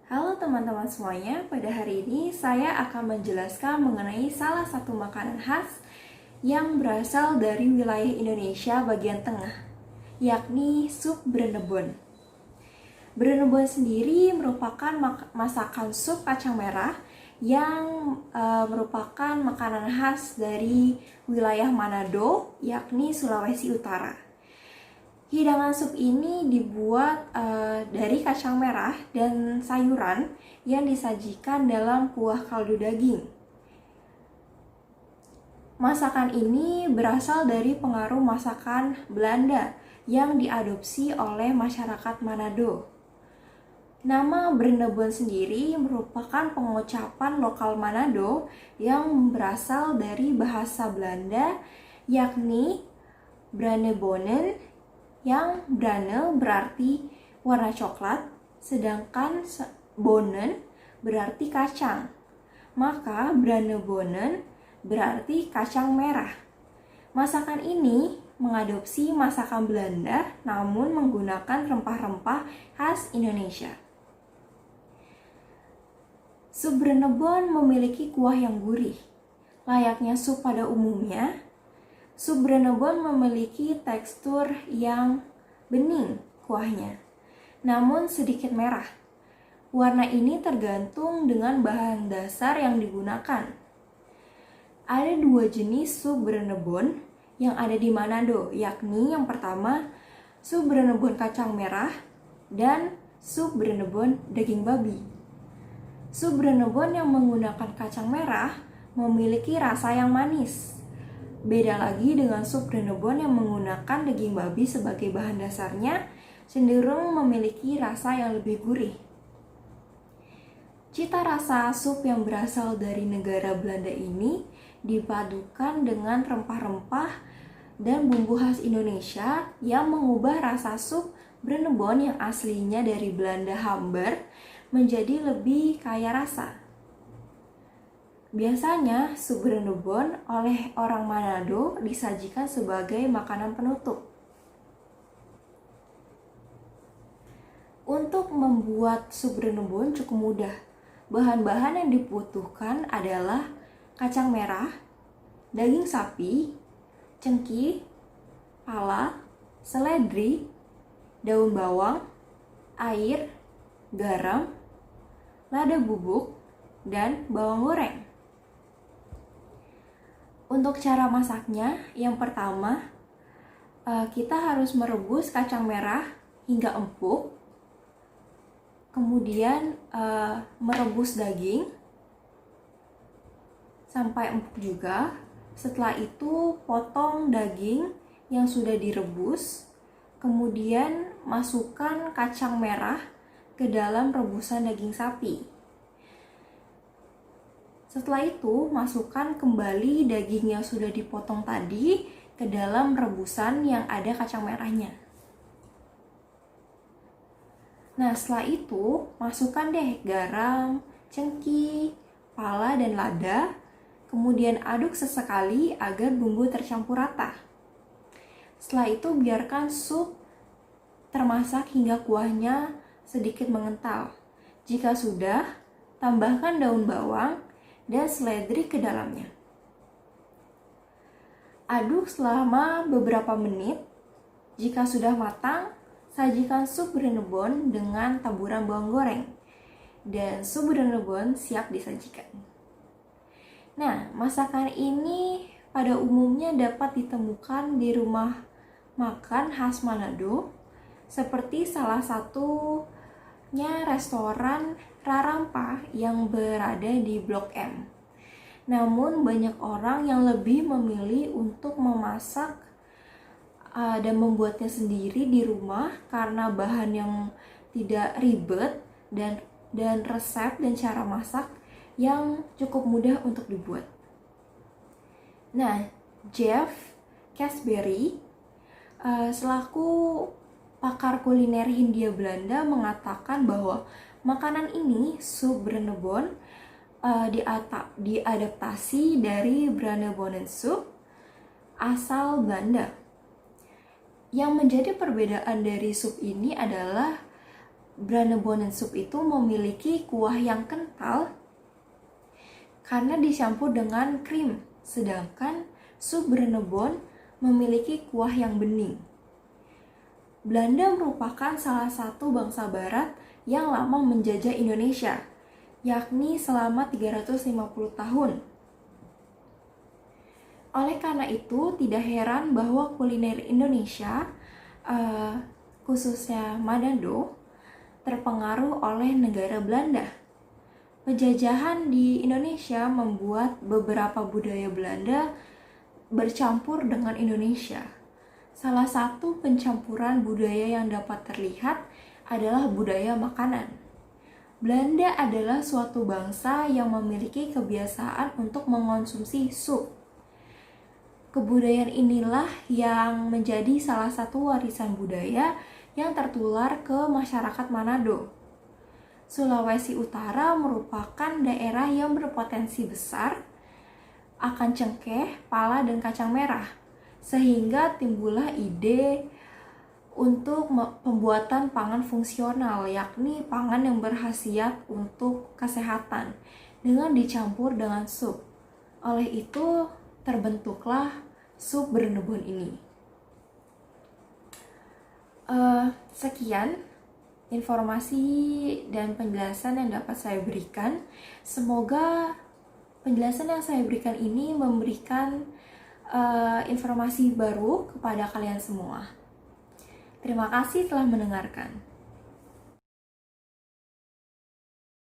Halo teman-teman semuanya, pada hari ini saya akan menjelaskan mengenai salah satu makanan khas yang berasal dari wilayah Indonesia bagian tengah, yakni sup Brenebon. Brenebon sendiri merupakan masakan sup kacang merah yang merupakan makanan khas dari wilayah Manado, yakni Sulawesi Utara. Hidangan sup ini dibuat dari kacang merah dan sayuran yang disajikan dalam kuah kaldu daging. Masakan ini berasal dari pengaruh masakan Belanda yang diadopsi oleh masyarakat Manado. Nama Brenebon sendiri merupakan pengucapan lokal Manado yang berasal dari bahasa Belanda, yakni Branebonen, yang brane berarti warna coklat, sedangkan bonen berarti kacang. Maka Branebonen berarti kacang merah. Masakan ini mengadopsi masakan Belanda namun menggunakan rempah-rempah khas Indonesia. Sup Brenebon memiliki kuah yang gurih. Layaknya sup pada umumnya, sup Brenebon memiliki tekstur yang bening kuahnya, namun sedikit merah. Warna ini tergantung dengan bahan dasar yang digunakan. Ada dua jenis sup Brenebon yang ada di Manado, yakni yang pertama sup Brenebon kacang merah dan sup Brenebon daging babi. Sup Brenebon yang menggunakan kacang merah memiliki rasa yang manis. Beda lagi dengan sup Brenebon yang menggunakan daging babi sebagai bahan dasarnya, cenderung memiliki rasa yang lebih gurih. Cita rasa sup yang berasal dari negara Belanda ini dipadukan dengan rempah-rempah dan bumbu khas Indonesia yang mengubah rasa sup Brenebon yang aslinya dari Belanda hambar menjadi lebih kaya rasa. Biasanya, sup Brenebon oleh orang Manado disajikan sebagai makanan penutup. Untuk membuat sup Brenebon cukup mudah. Bahan-bahan yang dibutuhkan adalah kacang merah, daging sapi, cengkih, pala, seledri, daun bawang, air, garam, lada bubuk, dan bawang goreng. Untuk cara masaknya, yang pertama kita harus merebus kacang merah hingga empuk. Kemudian merebus daging sampai empuk juga. Setelah itu potong daging yang sudah direbus. Kemudian masukkan kacang merah ke dalam rebusan daging sapi. Setelah itu, masukkan kembali daging yang sudah dipotong tadi ke dalam rebusan yang ada kacang merahnya. Nah, setelah itu, masukkan deh garam, cengkih, pala, dan lada. Kemudian aduk sesekali agar bumbu tercampur rata. Setelah itu, biarkan sup termasak hingga kuahnya sedikit mengental. Jika sudah, tambahkan daun bawang dan seledri ke dalamnya. Aduk selama beberapa menit. Jika sudah matang, sajikan sup Brenebon dengan taburan bawang goreng. Dan sup Brenebon siap disajikan. Nah, masakan ini pada umumnya dapat ditemukan di rumah makan khas Manado, seperti salah satunya restoran Rarampa yang berada di Blok M. Namun banyak orang yang lebih memilih untuk memasak dan membuatnya sendiri di rumah karena bahan yang tidak ribet dan resep dan cara masak yang cukup mudah untuk dibuat. Nah, Jeff Casberry selaku pakar kuliner Hindia Belanda mengatakan bahwa makanan ini, sup Brenebon, diadaptasi dari Branebonen soup asal Belanda. Yang menjadi perbedaan dari sup ini adalah Brandebonen soup itu memiliki kuah yang kental karena dicampur dengan krim, sedangkan sup Brandebon memiliki kuah yang bening. Belanda merupakan salah satu bangsa barat yang lama menjajah Indonesia, yakni selama 350 tahun. Oleh karena itu, tidak heran bahwa kuliner Indonesia, khususnya Manado, terpengaruh oleh negara Belanda. Penjajahan di Indonesia membuat beberapa budaya Belanda bercampur dengan Indonesia. Salah satu pencampuran budaya yang dapat terlihat adalah budaya makanan. Belanda adalah suatu bangsa yang memiliki kebiasaan untuk mengonsumsi sup. Kebudayaan inilah yang menjadi salah satu warisan budaya yang tertular ke masyarakat Manado. Sulawesi Utara merupakan daerah yang berpotensi besar akan cengkeh, pala, dan kacang merah, sehingga timbullah ide untuk pembuatan pangan fungsional, yakni pangan yang berkhasiat untuk kesehatan dengan dicampur dengan sup. Oleh itu, terbentuklah sup Brandebon ini. Sekian informasi dan penjelasan yang dapat saya berikan. Semoga penjelasan yang saya berikan ini memberikan informasi baru kepada kalian semua. Terima kasih telah mendengarkan.